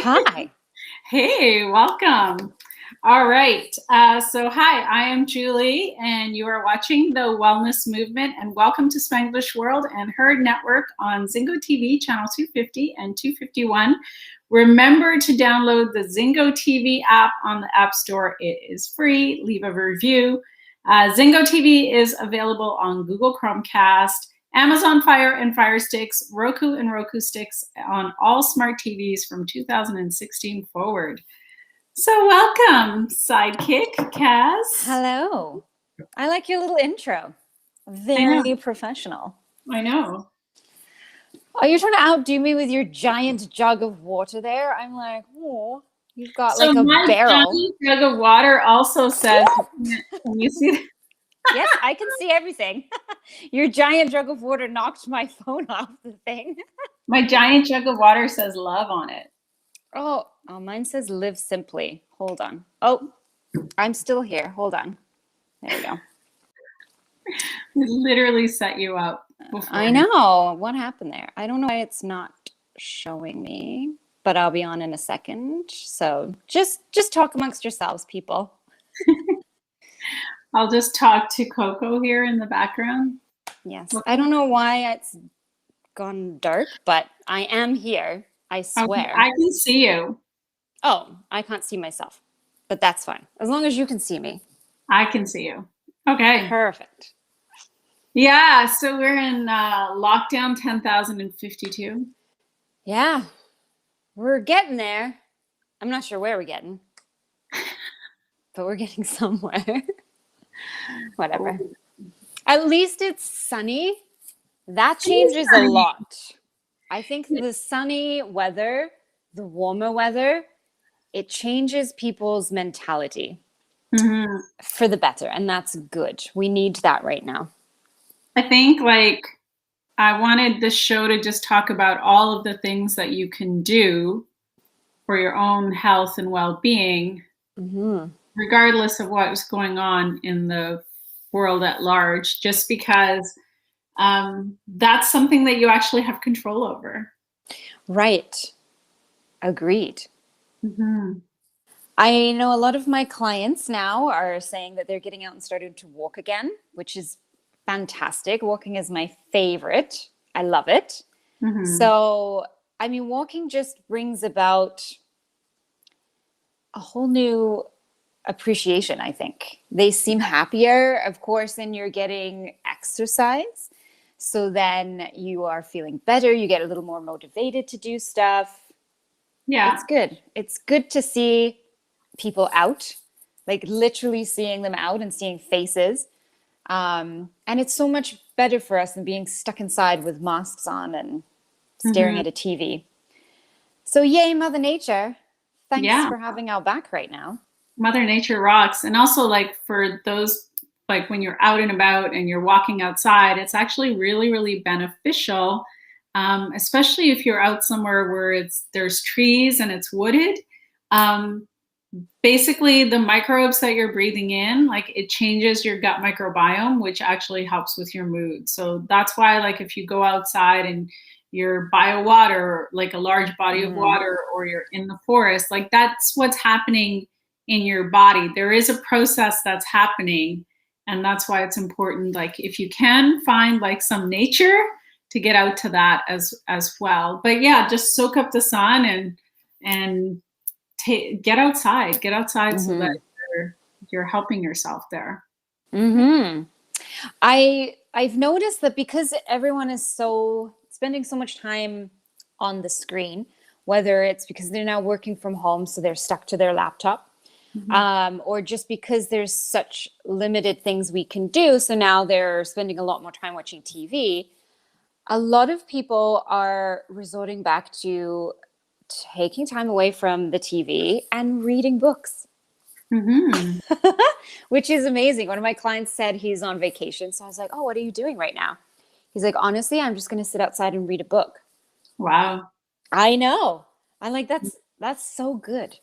Hi. Hey, welcome. All right. Hi, I am Julie, and you are watching the Wellness Movement. And welcome to Spanglish World and Herd Network on Zingo TV, channel 250 and 251. Remember to download the Zingo TV app on the App Store. It is free. Leave a review. Zingo TV is available on Google Chromecast, Amazon Fire and Fire Sticks, Roku and Roku Sticks on all smart TVs from 2016 forward. So welcome, sidekick, Kaz. Hello. I like your little intro. Very professional. I know. Are you trying to outdo me with your giant jug of water there? I'm like, oh, you've got like a barrel. My jug of water also says, can you see that? Yes, I can see everything. Your giant jug of water knocked my phone off the thing. My giant jug of water says love on it. Oh, mine says live simply. Hold on. Oh, I'm still here. Hold on. There we go. We literally set you up before. I know. What happened there? I don't know why it's not showing me, but I'll be on in a second. So just talk amongst yourselves, people. I'll just talk to Coco here in the background. Yes. I don't know why it's gone dark, but I am here. I swear. I can see you. Oh, I can't see myself, but that's fine. As long as you can see me. I can see you. Okay. Perfect. Yeah. So we're in lockdown 10,052. Yeah. We're getting there. I'm not sure where we're getting, but we're getting somewhere. Whatever. At least it's sunny. That changes a lot. I think the sunny weather, the warmer weather, it changes people's mentality for the better. And that's good. We need that right now. I think I wanted this show to just talk about all of the things that you can do for your own health and well-being, regardless of what's going on in the world at large, just because that's something that you actually have control over. Right. Agreed. I know a lot of my clients now are saying that they're getting out and starting to walk again, which is fantastic. Walking is my favorite. I love it. So, I mean, walking just brings about a whole new appreciation, I think. They seem happier, of course, and you're getting exercise. So then you are feeling better. You get a little more motivated to do stuff. Yeah. It's good. It's good to see people out, like literally seeing them out and seeing faces. And it's so much better for us than being stuck inside with masks on and staring at a TV. So yay, Mother Nature. Thanks for having our back right now. Mother Nature rocks. And also for those, when you're out and about and you're walking outside, it's actually really, really beneficial, especially if you're out somewhere where there's trees and it's wooded. Basically, the microbes that you're breathing in, it changes your gut microbiome, which actually helps with your mood. So that's why, if you go outside and you're by a water, a large body of water, or you're in the forest, that's what's happening in your body. There is a process that's happening, and that's why it's important. If you can find some nature, to get out to that as well. But yeah, just soak up the sun and get outside so that you're helping yourself there. I've noticed that because everyone is spending so much time on the screen, whether it's because they're now working from home, so they're stuck to their laptop, or just because there's such limited things we can do, so now they're spending a lot more time watching TV. A lot of people are resorting back to taking time away from the TV and reading books, which is amazing. One of my clients said he's on vacation. So I was like, oh, what are you doing right now? He's like, honestly, I'm just going to sit outside and read a book. Wow. I know. I'm like, that's so good.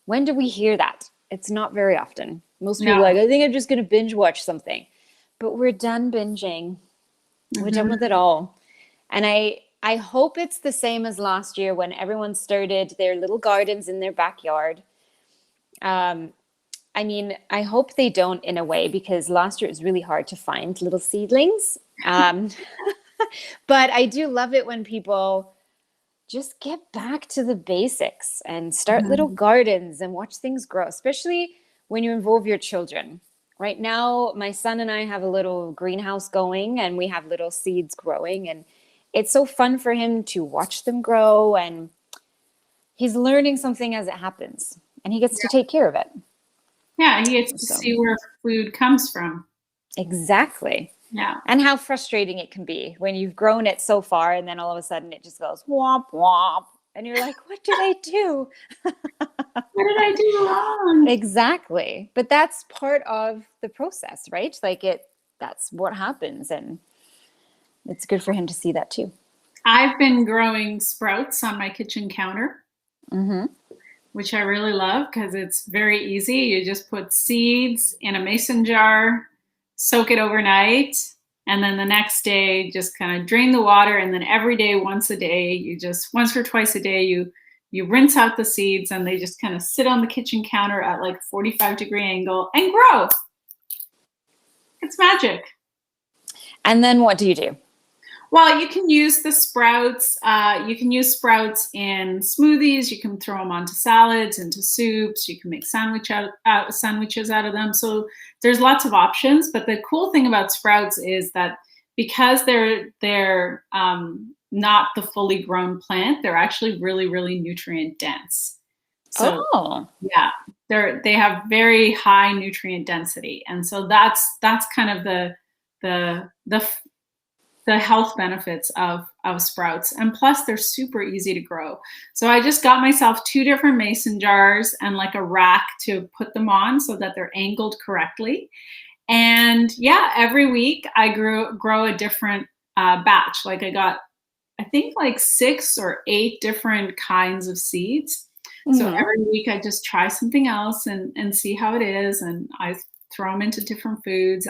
When do we hear that? It's not very often. Most people are like, I think I'm just going to binge watch something, but we're done binging. We're done with it all. And I hope it's the same as last year when everyone started their little gardens in their backyard. I mean, I hope they don't in a way, because last year it was really hard to find little seedlings. But I do love it when people just get back to the basics and start little gardens and watch things grow, especially when you involve your children. Right now, my son and I have a little greenhouse going, and we have little seeds growing, and it's so fun for him to watch them grow, and he's learning something as it happens, and he gets to take care of it. Yeah, he gets to So, see where food comes from. exactly. Yeah. And how frustrating it can be when you've grown it so far and then all of a sudden it just goes womp womp. And you're like, what did I do? What did I do wrong? Exactly. But that's part of the process, right? Like that's what happens. And it's good for him to see that too. I've been growing sprouts on my kitchen counter, which I really love because it's very easy. You just put seeds in a mason jar, soak it overnight, and then the next day just kind of drain the water, and then every day, once or twice a day, you rinse out the seeds, and they just kind of sit on the kitchen counter at like 45-degree angle and grow. It's magic. And then what do you do? Well, you can use the sprouts. You can use sprouts in smoothies. You can throw them onto salads, into soups. You can make sandwiches out of them. So there's lots of options. But the cool thing about sprouts is that because they're not the fully grown plant, they're actually really, really nutrient dense. So yeah, they have very high nutrient density, and so that's kind of the health benefits of sprouts. And plus they're super easy to grow. So I just got myself 2 different mason jars and like a rack to put them on so that they're angled correctly. And yeah, every week I grow a different batch. Like I got, I think like 6 or 8 different kinds of seeds. So every week I just try something else and see how it is. And I throw them into different foods.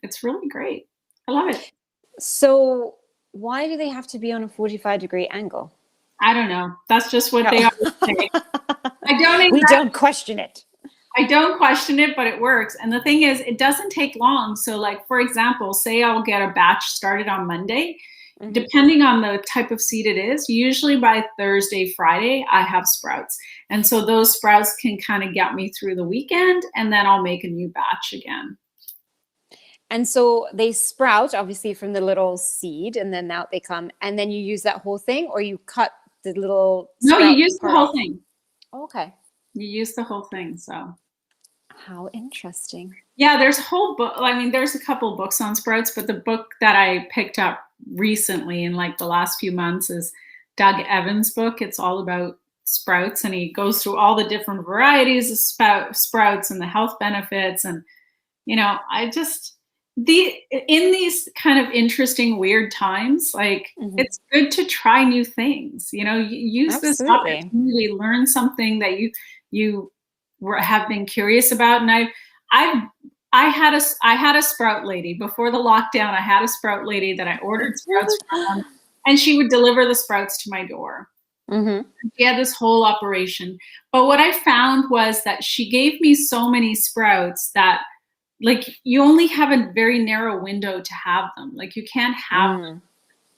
It's really great. I love it. So why do they have to be on a 45-degree angle? I don't know. That's just what they always say. We don't question it. I don't question it, but it works. And the thing is, it doesn't take long. So like, for example, say I'll get a batch started on Monday. Depending on the type of seed it is, usually by Thursday, Friday, I have sprouts. And so those sprouts can kind of get me through the weekend, and then I'll make a new batch again. And so they sprout obviously from the little seed, and then out they come, and then you use that whole thing, or you cut the little No, you use the whole thing. Okay. You use the whole thing. So how interesting. Yeah, there's a whole book. I mean, there's a couple books on sprouts, but the book that I picked up recently in like the last few months is Doug Evans' book. It's all about sprouts, and he goes through all the different varieties of sprouts and the health benefits. And I just in these kind of interesting, weird times, like it's good to try new things. Use this opportunity, learn something that you have been curious about. And I had a sprout lady before the lockdown. I had a sprout lady that I ordered sprouts from, and she would deliver the sprouts to my door. She had this whole operation. But what I found was that she gave me so many sprouts that like you only have a very narrow window to have them. Like you can't have them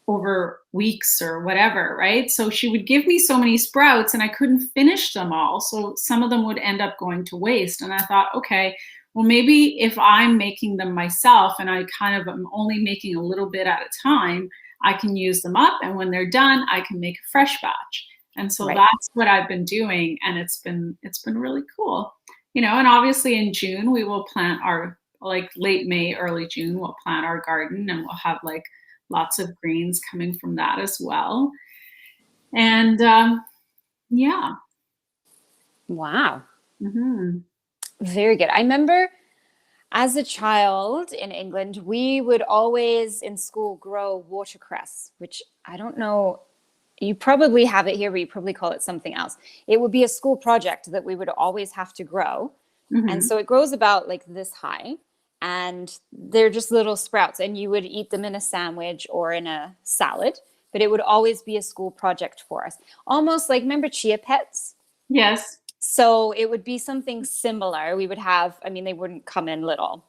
over weeks or whatever, right? So she would give me so many sprouts and I couldn't finish them all. So some of them would end up going to waste. And I thought, okay, well, maybe if I'm making them myself and I kind of am only making a little bit at a time, I can use them up. And when they're done, I can make a fresh batch. And so that's what I've been doing. And it's been really cool. And obviously in June, we will plant like late May, early June, we'll plant our garden, and we'll have like lots of greens coming from that as well. And yeah. Wow. Very good. I remember as a child in England, we would always in school grow watercress, which I don't know. You probably have it here, but you probably call it something else. It would be a school project that we would always have to grow. And so it grows about like this high, and they're just little sprouts, and you would eat them in a sandwich or in a salad. but it would always be a school project for us. Almost like, remember Chia Pets? Yes. So it would be something similar. We would have, I mean, they wouldn't come in little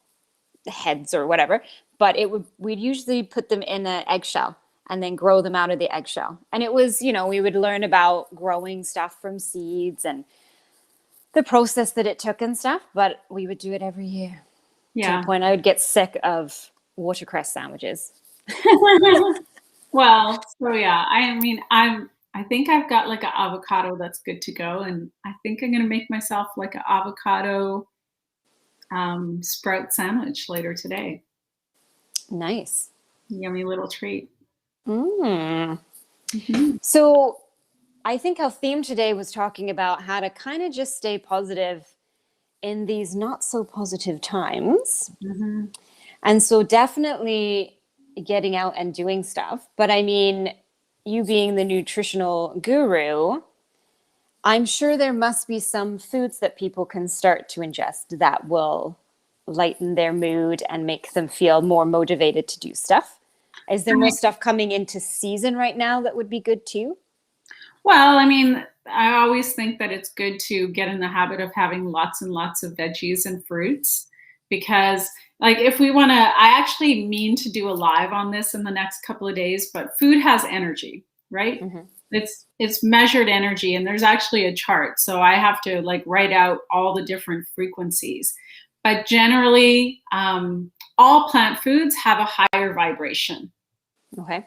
heads or whatever, but we'd usually put them in an eggshell and then grow them out of the eggshell. And it was, we would learn about growing stuff from seeds and the process that it took and stuff, but we would do it every year. Yeah. To the point I would get sick of watercress sandwiches. Well, so yeah, I think I've got like an avocado that's good to go, and I think I'm gonna make myself like an avocado sprout sandwich later today. Nice. Yummy little treat. So I think our theme today was talking about how to kind of just stay positive in these not so positive times. And so definitely getting out and doing stuff. But I mean, you being the nutritional guru, I'm sure there must be some foods that people can start to ingest that will lighten their mood and make them feel more motivated to do stuff. Is there more stuff coming into season right now that would be good too? Well, I mean, I always think that it's good to get in the habit of having lots and lots of veggies and fruits, because like if we want to, I actually mean to do a live on this in the next couple of days, but food has energy, right? It's measured energy, and there's actually a chart. So I have to like write out all the different frequencies. But generally, all plant foods have a higher vibration. Okay.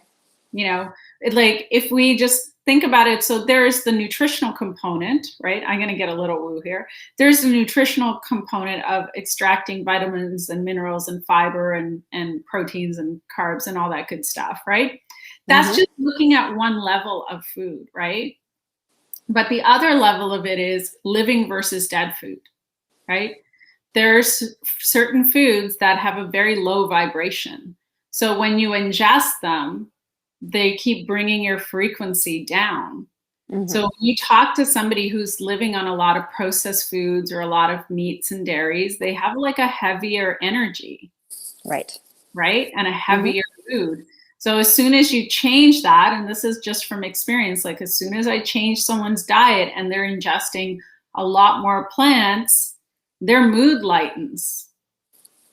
Like if we just think about it, so there's the nutritional component, right? I'm going to get a little woo here. There's the nutritional component of extracting vitamins and minerals and fiber and proteins and carbs and all that good stuff, right? That's just looking at one level of food, right? But the other level of it is living versus dead food, right? There's certain foods that have a very low vibration. So when you ingest them, they keep bringing your frequency down. So when you talk to somebody who's living on a lot of processed foods or a lot of meats and dairies, they have like a heavier energy. Right? And a heavier mood. So as soon as you change that, and this is just from experience, like as soon as I change someone's diet and they're ingesting a lot more plants, their mood lightens.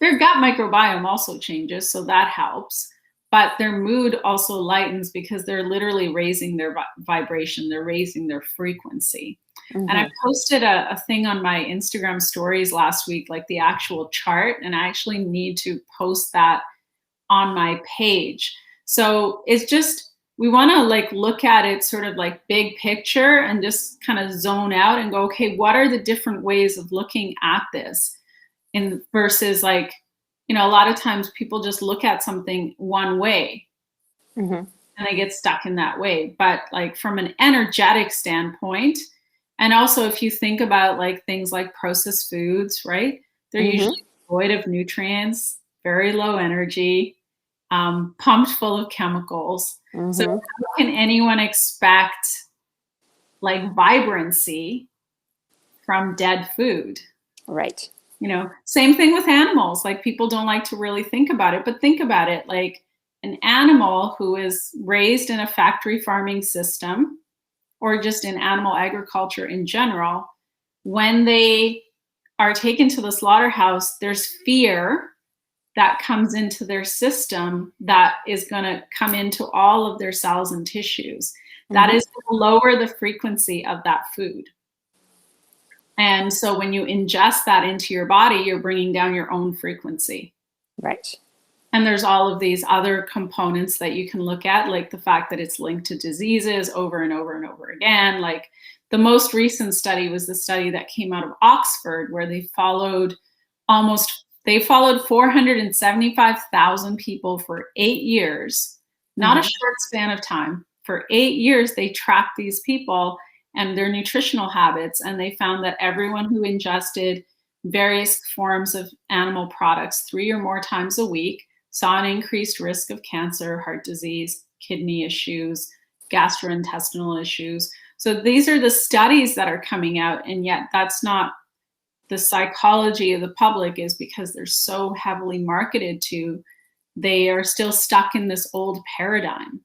Their gut microbiome also changes, so that helps. But their mood also lightens because they're literally raising their vibration. They're raising their frequency. And I posted a thing on my Instagram stories last week, like the actual chart, and I actually need to post that on my page. So it's just, we want to like look at it sort of like big picture and just kind of zone out and go, okay, what are the different ways of looking at this? Versus like, a lot of times people just look at something one way and they get stuck in that way. But like from an energetic standpoint, and also if you think about like things like processed foods, right? They're usually void of nutrients, very low energy, pumped full of chemicals. So how can anyone expect like vibrancy from dead food? Right. Same thing with animals. Like people don't like to really think about it, but think about it. Like an animal who is raised in a factory farming system or just in animal agriculture in general, when they are taken to the slaughterhouse, there's fear that comes into their system that is going to come into all of their cells and tissues. That is to lower the frequency of that food. And so when you ingest that into your body, you're bringing down your own frequency. Right. And there's all of these other components that you can look at, like the fact that it's linked to diseases over and over and over again. Like the most recent study was the study that came out of Oxford, where they followed 475,000 people for 8 years, not a short span of time. For 8 years, they tracked these people and their nutritional habits. And they found that everyone who ingested various forms of animal products 3 or more times a week saw an increased risk of cancer, heart disease, kidney issues, gastrointestinal issues. So these are the studies that are coming out. And yet that's not the psychology of the public, is because they're so heavily marketed to, they are still stuck in this old paradigm.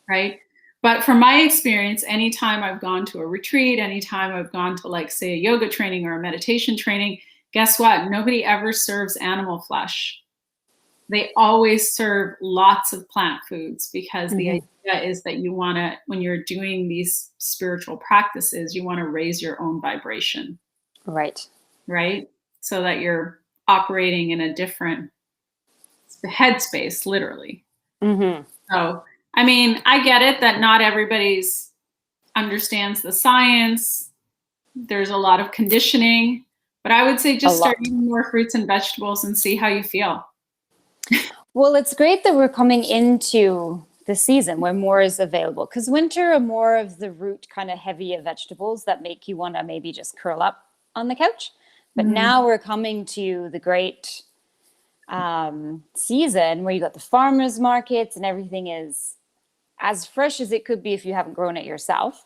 right? But from my experience, anytime I've gone to a retreat, anytime I've gone to, like, say, a yoga training or a meditation training, guess what? Nobody ever serves animal flesh. They always serve lots of plant foods, because the idea is that you want to, when you're doing these spiritual practices, you want to raise your own vibration. Right. Right? So that you're operating in a different headspace, literally. So, I mean, I get it that not everybody's understands the science. There's a lot of conditioning, but I would say just start eating more fruits and vegetables and see how you feel. Well, it's great that we're coming into the season where more is available, because winter are more of the root kind of heavier vegetables that make you want to maybe just curl up on the couch. But now we're coming to the great season where you got the farmers markets and everything is as fresh as it could be if you haven't grown it yourself,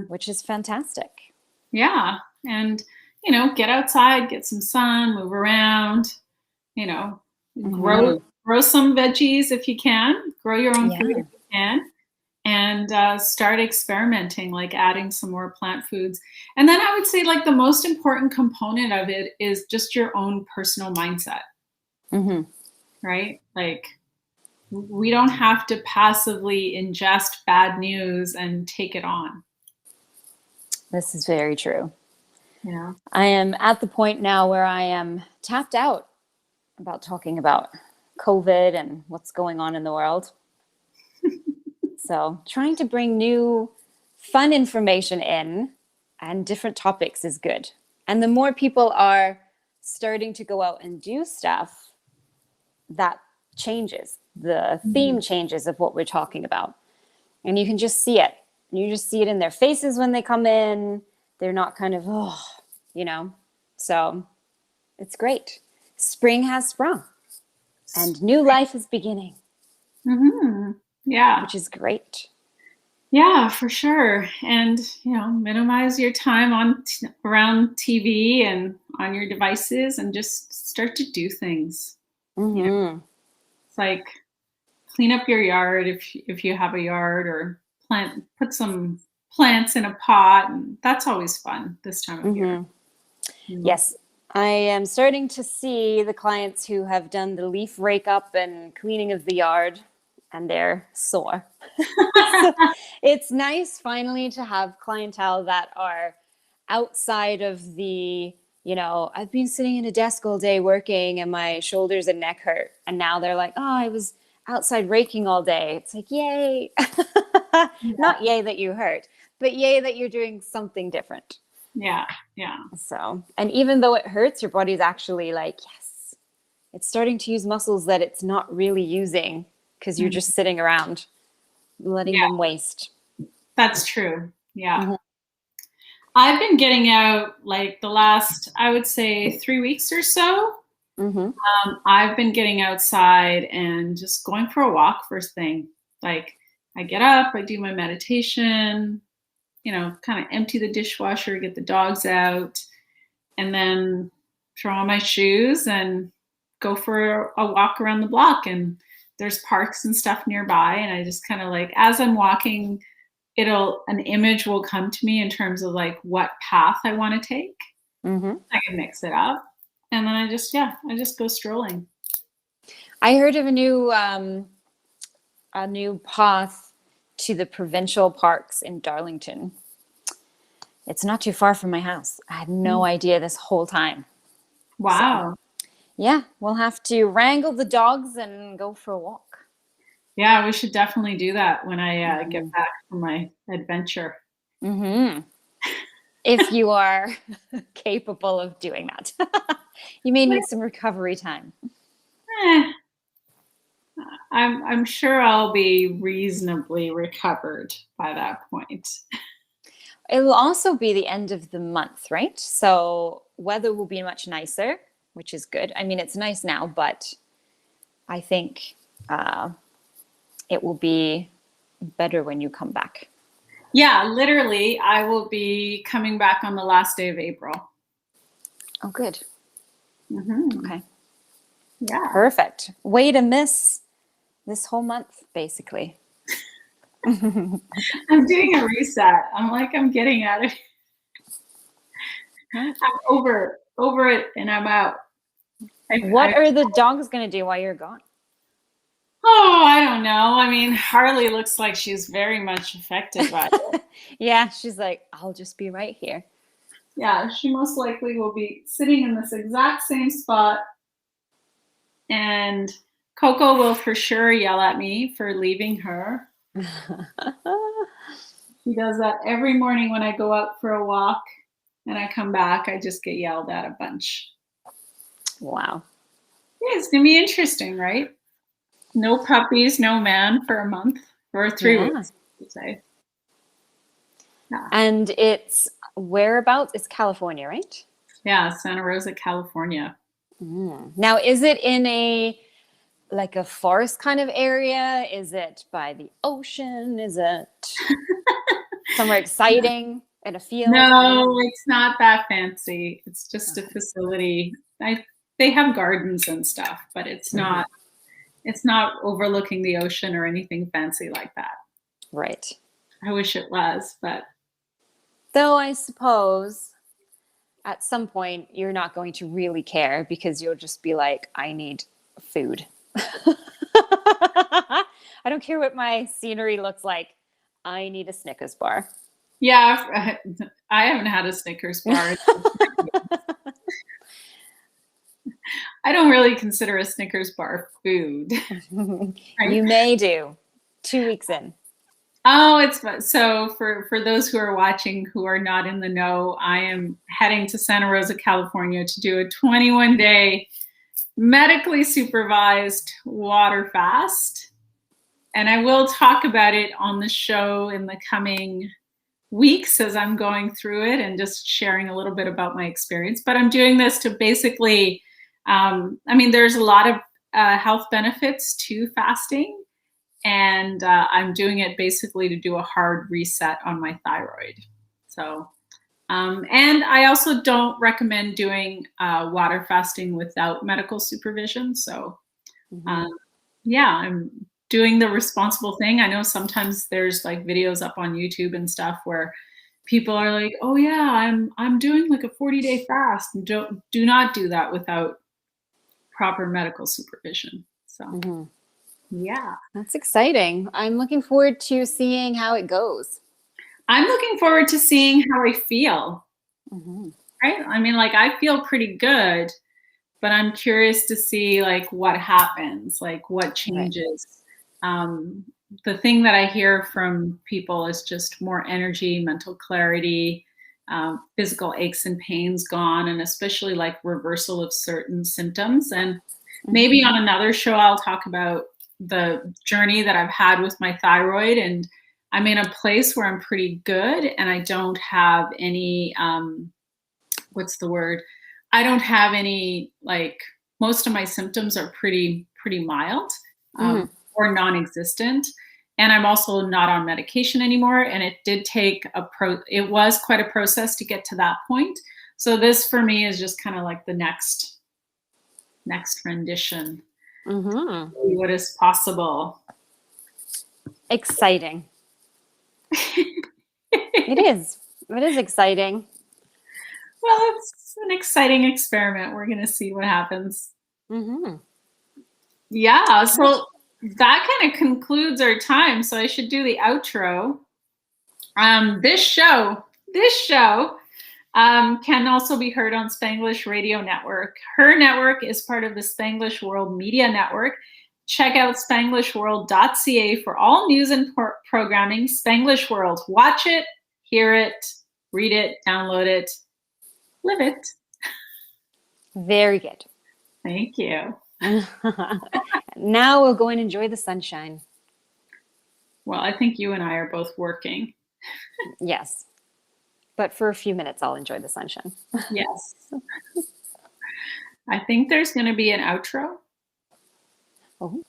which is fantastic. Yeah. And, get outside, get some sun, move around, grow some veggies if you can, grow your own food if you can, and start experimenting, like adding some more plant foods. And then I would say, like, the most important component of it is just your own personal mindset, right? Like, we don't have to passively ingest bad news and take it on. This is very true. Yeah. I am at the point now where I am tapped out about talking about COVID and what's going on in the world. So trying to bring new fun information in and different topics is good. And the more people are starting to go out and do stuff, that changes. The theme changes of what we're talking about. And you can just see it. You just see it in their faces when they come in. They're not kind of, So it's great. Spring has sprung and new life is beginning. Yeah. Which is great. Yeah, for sure. And, minimize your time around TV and on your devices, and just start to do things. It's like, clean up your yard if you have a yard, or put some plants in a pot. And that's always fun this time of year. Yes. I am starting to see the clients who have done the leaf rake up and cleaning of the yard, and they're sore. So it's nice finally to have clientele that are outside of the, I've been sitting in a desk all day working and my shoulders and neck hurt. And now they're like, oh, I was outside raking all day. It's like, yay. Not yay that you hurt, but yay that you're doing something different. Yeah. So, and even though it hurts, your body's actually like, yes, it's starting to use muscles that it's not really using because you're just sitting around letting them waste. That's true. Yeah. I've been getting out, like, the last, I would say, 3 weeks or so. I've been getting outside and just going for a walk first thing. Like, I get up, I do my meditation, kind of empty the dishwasher, get the dogs out, and then throw on my shoes and go for a walk around the block. And there's parks and stuff nearby. And I just kind of, like, as I'm walking, an image will come to me in terms of, like, what path I want to take. I can mix it up. And then I just go strolling. I heard of a new path to the provincial parks in Darlington. It's not too far from my house. I had no idea this whole time. Wow. So, yeah, we'll have to wrangle the dogs and go for a walk. Yeah, we should definitely do that when I get back from my adventure. If you are capable of doing that. You may need some recovery time. I'm sure I'll be reasonably recovered by that point. It will also be the end of the month, right? So weather will be much nicer, which is good. I mean, it's nice now, but I think it will be better when you come back. Yeah, literally, I will be coming back on the last day of April. Oh, good. Okay. Yeah. Perfect. Way to miss this whole month, basically. I'm doing a reset. I'm getting out of it. I'm over it and I'm out. What are the dogs going to do while you're gone? Oh, I don't know. I mean, Harley looks like she's very much affected by it. Yeah, she's like, I'll just be right here. Yeah, she most likely will be sitting in this exact same spot. And Coco will for sure yell at me for leaving her. She does that every morning when I go out for a walk and I come back. I just get yelled at a bunch. Wow. Yeah, it's going to be interesting, right? No puppies, no man for a month or 3 weeks, I would say. Yeah. And it's whereabouts? It's California, right? Yeah, Santa Rosa, California. Now, is it in a forest kind of area? Is it by the ocean? Is it somewhere exciting in a field? No, it's not that fancy. It's just a facility. They have gardens and stuff, but it's not overlooking the ocean or anything fancy like that. Right. I wish it was, but though I suppose at some point you're not going to really care because you'll just be like, I need food. I don't care what my scenery looks like. I need a Snickers bar. Yeah, I haven't had a Snickers bar. I don't really consider a Snickers bar food. Right? You may do 2 weeks in. Oh, it's fun. So for those who are watching who are not in the know, I am heading to Santa Rosa, California to do a 21-day medically supervised water fast. And I will talk about it on the show in the coming weeks as I'm going through it and just sharing a little bit about my experience. But I'm doing this to basically, there's a lot of health benefits to fasting. And I'm doing it basically to do a hard reset on my thyroid. So, and I also don't recommend doing water fasting without medical supervision. So, I'm doing the responsible thing. I know sometimes there's like videos up on YouTube and stuff where people are like, "Oh yeah, I'm doing like a 40-day fast." And do not do that without proper medical supervision. So. Yeah. That's exciting. I'm looking forward to seeing how it goes. I'm looking forward to seeing how I feel. Right? I mean, like I feel pretty good, but I'm curious to see like what happens, like what changes. Right. The thing that I hear from people is just more energy, mental clarity, physical aches and pains gone, and especially like reversal of certain symptoms. And maybe on another show, I'll talk about the journey that I've had with my thyroid, and I'm in a place where I'm pretty good and I don't have any I don't have any, like, most of my symptoms are pretty mild or non-existent, and I'm also not on medication anymore, and it did take it was quite a process to get to that point. So this for me is just kind of like the next rendition. See what is possible. Exciting. It is exciting. Well, it's an exciting experiment. We're going to see what happens. Yeah, so that kind of concludes our time. So I should do the outro. This show can also be heard on Spanglish Radio Network. Her network is part of the Spanglish World Media Network. Check out spanglishworld.ca for all news and programming. Spanglish World. Watch it, hear it, read it, download it, live it. Very good. Thank you. Now we'll go and enjoy the sunshine. Well, I think you and I are both working. Yes. But for a few minutes, I'll enjoy the sunshine. Yes. I think there's going to be an outro. Oh.